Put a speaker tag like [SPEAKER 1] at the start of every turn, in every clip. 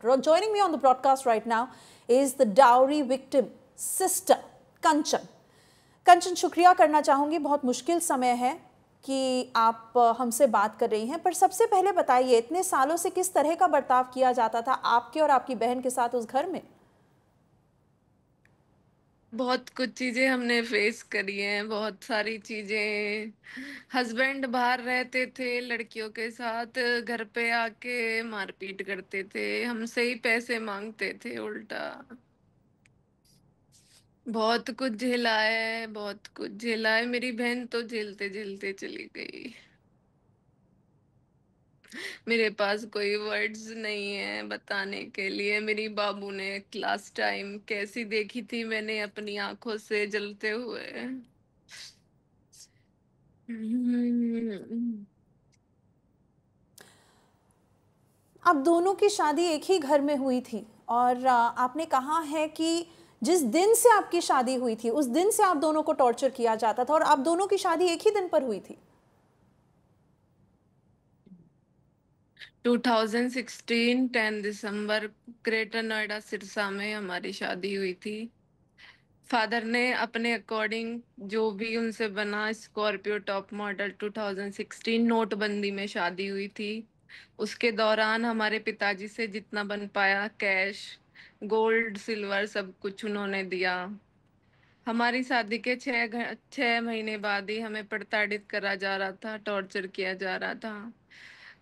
[SPEAKER 1] Joining me on the broadcast right now is the dowry victim sister, Kanchan. कंचन, शुक्रिया करना चाहूँगी, बहुत मुश्किल समय है कि आप हमसे बात कर रही हैं, पर सबसे पहले बताइए, इतने सालों से किस तरह का बर्ताव किया जाता था आपके और आपकी बहन के साथ उस घर में?
[SPEAKER 2] बहुत कुछ चीजें हमने फेस करी हैं, बहुत सारी चीजें। हस्बैंड बाहर रहते थे लड़कियों के साथ, घर पे आके मारपीट करते थे, हमसे ही पैसे मांगते थे उल्टा। बहुत कुछ झेला है, बहुत कुछ झेला है। मेरी बहन तो झेलते झेलते चली गई। मेरे पास कोई वर्ड्स नहीं है बताने के लिए। मेरी बाबू ने क्लास टाइम कैसी देखी थी मैंने अपनी आंखों से जलते हुए।
[SPEAKER 1] आप दोनों की शादी एक ही घर में हुई थी और आपने कहा है कि जिस दिन से आपकी शादी हुई थी उस दिन से आप दोनों को टॉर्चर किया जाता था और आप दोनों की शादी एक ही दिन पर हुई थी।
[SPEAKER 2] 2016 10 दिसंबर ग्रेटर नोएडा सिरसा में हमारी शादी हुई थी। फादर ने अपने अकॉर्डिंग जो भी उनसे बना, स्कॉर्पियो टॉप मॉडल 2016, नोटबंदी में शादी हुई थी। उसके दौरान हमारे पिताजी से जितना बन पाया कैश, गोल्ड, सिल्वर सब कुछ उन्होंने दिया। हमारी शादी के 6 महीने बाद ही हमें प्रताड़ित करा जा रहा था, टॉर्चर किया जा रहा था,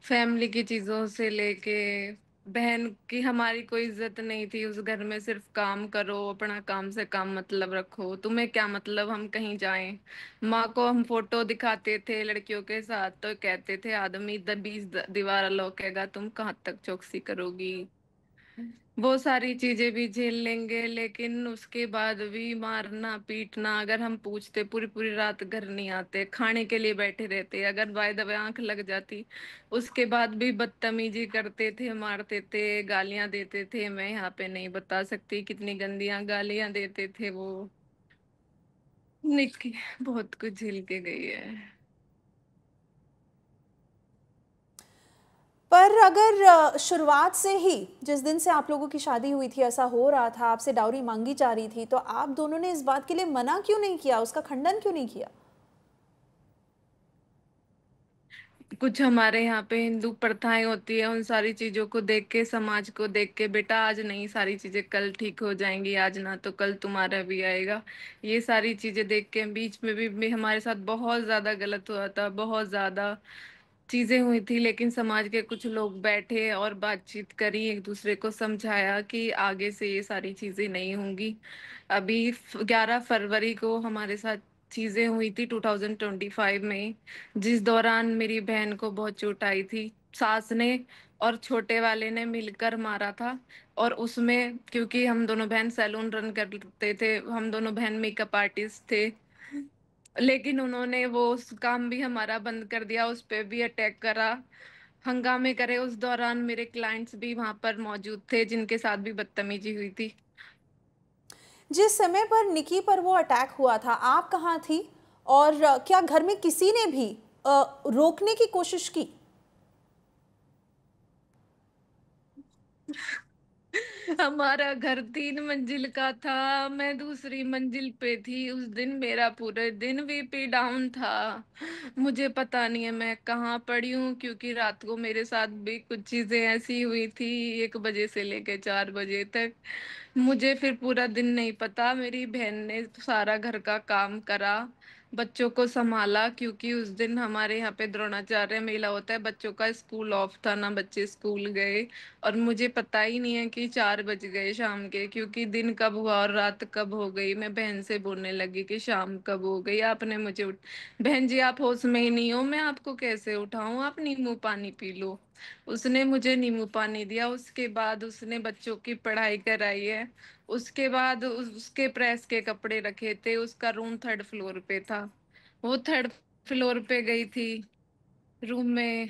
[SPEAKER 2] फैमिली की चीजों से लेके। बहन की हमारी कोई इज्जत नहीं थी उस घर में। सिर्फ काम करो, अपना काम से काम मतलब रखो, तुम्हें क्या मतलब हम कहीं जाएं। माँ को हम फोटो दिखाते थे लड़कियों के साथ तो कहते थे आदमी 20 दीवार लोकेगा, तुम कहाँ तक चौकसी करोगी। वो सारी चीजें भी झेल लेंगे, लेकिन उसके बाद भी मारना पीटना। अगर हम पूछते, पूरी पूरी रात घर नहीं आते, खाने के लिए बैठे रहते, अगर बाय द वे आंख लग जाती उसके बाद भी बदतमीजी करते थे, मारते थे, गालियां देते थे। मैं यहाँ पे नहीं बता सकती कितनी गंदियां गालियां देते थे वो। निकी बहुत कुछ झेल के गई है।
[SPEAKER 1] पर अगर शुरुआत से ही जिस दिन से आप लोगों की शादी हुई थी ऐसा हो रहा था, आपसे डाउरी मांगी जा रही थी, तो आप दोनों ने इस बात के लिए मना क्यों नहीं किया, उसका खंडन क्यों नहीं किया?
[SPEAKER 2] कुछ हमारे यहाँ पे हिंदू प्रथाएं होती है, उन सारी चीजों को देख के, समाज को देख के, बेटा आज नहीं सारी चीजें कल ठीक हो जाएंगी, आज ना तो कल तुम्हारा भी आएगा। ये सारी चीजें देख के बीच में भी हमारे साथ बहुत ज्यादा गलत हुआ था, बहुत ज्यादा चीजें हुई थी। लेकिन समाज के कुछ लोग बैठे और बातचीत करी, एक दूसरे को समझाया कि आगे से ये सारी चीजें नहीं होंगी। अभी 11 फरवरी को हमारे साथ चीजें हुई थी 2025 में, जिस दौरान मेरी बहन को बहुत चोट आई थी। सास ने और छोटे वाले ने मिलकर मारा था। और उसमें क्योंकि हम दोनों बहन सैलून रन करते थे, हम दोनों बहन मेकअप आर्टिस्ट थे, लेकिन उन्होंने वो उस काम भी हमारा बंद कर दिया, उस पे भी अटैक करा, हंगामे करे। उस दौरान मेरे क्लाइंट्स भी वहां पर मौजूद थे जिनके साथ भी बदतमीजी हुई थी।
[SPEAKER 1] जिस समय पर निकी पर वो अटैक हुआ था आप कहाँ थी और क्या घर में किसी ने भी रोकने की कोशिश की?
[SPEAKER 2] हमारा घर 3 मंजिल का था, मैं दूसरी मंजिल पे थी। उस दिन मेरा पूरे दिन बीपी डाउन था। मुझे पता नहीं है मैं कहाँ पड़ी हूँ, क्योंकि रात को मेरे साथ भी कुछ चीजें ऐसी हुई थी, 1 बजे से लेकर 4 बजे तक। मुझे फिर पूरा दिन नहीं पता। मेरी बहन ने सारा घर का काम करा, बच्चों को संभाला, क्योंकि उस दिन हमारे यहाँ पे द्रोणाचार्य मेला होता है, बच्चों का स्कूल ऑफ था ना, बच्चे स्कूल गए। और मुझे पता ही नहीं है कि 4 बज गए शाम के, क्योंकि दिन कब हुआ और रात कब हो गई। मैं बहन से बोलने लगी कि शाम कब हो गई, आपने मुझे बहन जी आप होश में ही नहीं हो, मैं आपको कैसे उठाऊं, आप नींबू पानी पी लो। उसने मुझे नींबू पानी दिया, उसके बाद उसने बच्चों की पढ़ाई कराई है। उसके बाद उसके प्रेस के कपड़े रखे थे, उसका रूम 3rd फ्लोर पे था। वो 3rd फ्लोर पे गई थी। रूम में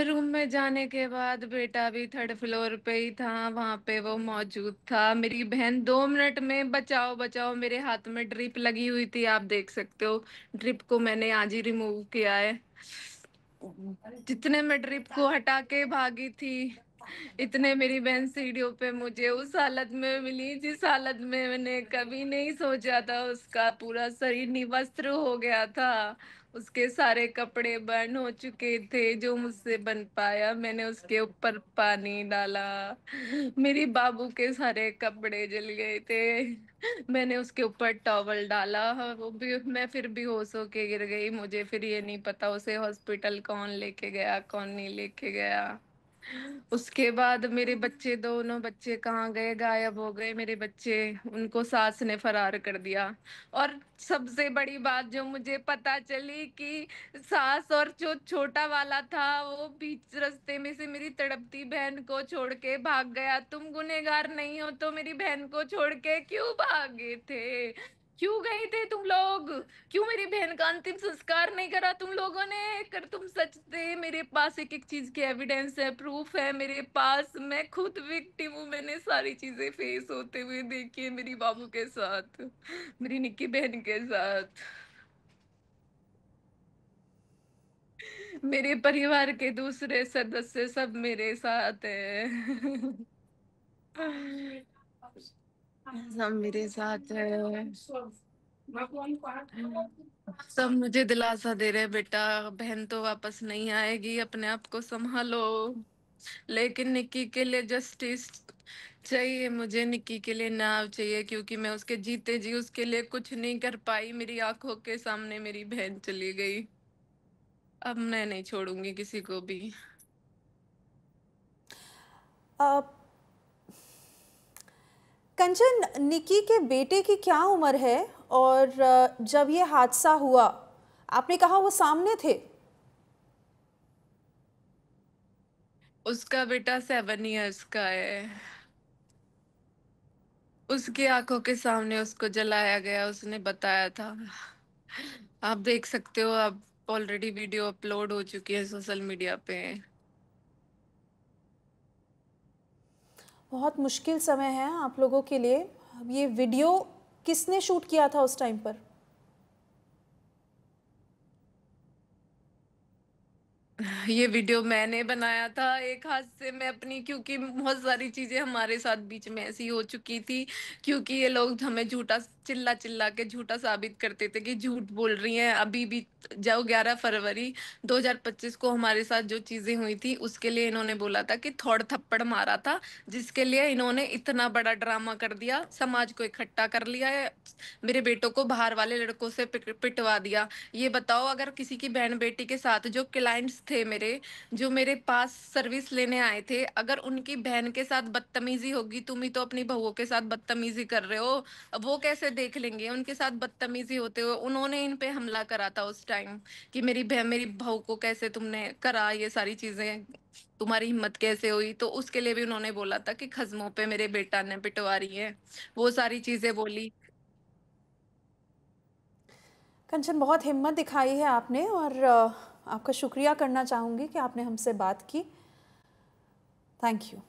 [SPEAKER 2] रूम में जाने के बाद बेटा भी 3rd फ्लोर पे ही था, वहां पे वो मौजूद था। मेरी बहन 2 मिनट में बचाओ बचाओ, मेरे हाथ में ड्रिप लगी हुई थी, आप देख सकते हो। ड्रिप को मैंने आज ही रिमूव किया है। जितने में ड्रिप को हटा के भागी थी, इतने मेरी बहन सीढ़ियों पे मुझे उस हालत में मिली जिस हालत में मैंने कभी नहीं सोचा था। उसका पूरा शरीर निवस्त्र हो गया था, उसके सारे कपड़े बर्न हो चुके थे। जो मुझसे बन पाया, मैंने उसके ऊपर पानी डाला। मेरी बाबू के सारे कपड़े जल गए थे, मैंने उसके ऊपर टॉवल डाला। वो भी, मैं फिर बेहोश होके गिर गई। मुझे फिर ये नहीं पता उसे हॉस्पिटल कौन लेके गया कौन नहीं लेके गया। उसके बाद मेरे बच्चे, दोनों बच्चे कहाँ गए, गायब हो गए मेरे बच्चे। उनको सास ने फरार कर दिया। और सबसे बड़ी बात जो मुझे पता चली कि सास और जो छोटा वाला था वो बीच रास्ते में से मेरी तड़पती बहन को छोड़ के भाग गया। तुम गुनहगार नहीं हो तो मेरी बहन को छोड़ के क्यों भागे थे? क्यों गए थे तुम लोग? क्यों मेरी बहन का अंतिम संस्कार नहीं करा तुम लोगों ने? कर तुम सच थे। मेरे पास एक एक चीज के एविडेंस है, प्रूफ है मेरे पास। मैं खुद विक्टिम हूँ, मैंने सारी चीजें फेस होते हुए देखी है मेरी बाबू के साथ, मेरी निक्की बहन के साथ। मेरे परिवार के दूसरे सदस्य सब मेरे साथ है। सब मेरे साथ है। सब मुझे दिलासा दे रहे, बेटा बहन तो वापस नहीं आएगी, अपने आप को संभालो। लेकिन निक्की के लिए जस्टिस चाहिए मुझे, निक्की के लिए न्याय चाहिए, क्योंकि मैं उसके जीते जी उसके लिए कुछ नहीं कर पाई। मेरी आंखों के सामने मेरी बहन चली गई। अब मैं नहीं छोड़ूंगी किसी को भी।
[SPEAKER 1] अ, कंचन, निकी के बेटे की क्या उम्र है? और जब ये हादसा हुआ, आपने कहा वो सामने थे।
[SPEAKER 2] उसका बेटा 7 इयर्स का है। उसकी आंखों के सामने उसको जलाया गया, उसने बताया था। आप देख सकते हो, आप ऑलरेडी वीडियो अपलोड हो चुकी है सोशल मीडिया पे।
[SPEAKER 1] बहुत मुश्किल समय है आप लोगों के लिए। अब ये वीडियो किसने शूट किया था उस टाइम पर?
[SPEAKER 2] ये वीडियो मैंने बनाया था एक हाथ से, मैं अपनी, क्योंकि बहुत सारी चीजें हमारे साथ बीच में ऐसी हो चुकी थी। क्योंकि ये लोग हमें झूठा चिल्ला चिल्ला के झूठा साबित करते थे कि झूठ बोल रही हैं। अभी भी जो 11 फरवरी 2025 को हमारे साथ जो चीजें हुई थी उसके लिए इन्होंने बोला था कि थोड़ थप्पड़ मारा था, जिसके लिए इन्होंने इतना बड़ा ड्रामा कर दिया, समाज को इकट्ठा कर लिया है, मेरे बेटों को बाहर वाले लड़कों से पिटवा दिया। ये बताओ, अगर किसी की बहन बेटी के साथ जो क्लाइंट्स थे मेरे, जो मेरे पास सर्विस लेने आए थे, अगर उनकी बहन के साथ बदतमीजी होगी, तुम ही तो अपनी बहुओं के साथ बदतमीजी कर रहे हो, अब वो कैसे देख लेंगे उनके साथ बदतमीजी होते हुए? उन्होंने इन पे हमला करा था उस टाइम कि मेरी बहन, मेरी बहू को कैसे तुमने करा ये सारी चीजें, तुम्हारी हिम्मत कैसे हुई? तो उसके लिए भी उन्होंने बोला था कि खज्मों पे मेरे बेटा ने पिटवा रही है, वो सारी चीजें बोली।
[SPEAKER 1] कंचन, बहुत हिम्मत दिखाई है आपने, और आपका शुक्रिया करना चाहूँगी कि आपने हमसे बात की। Thank you.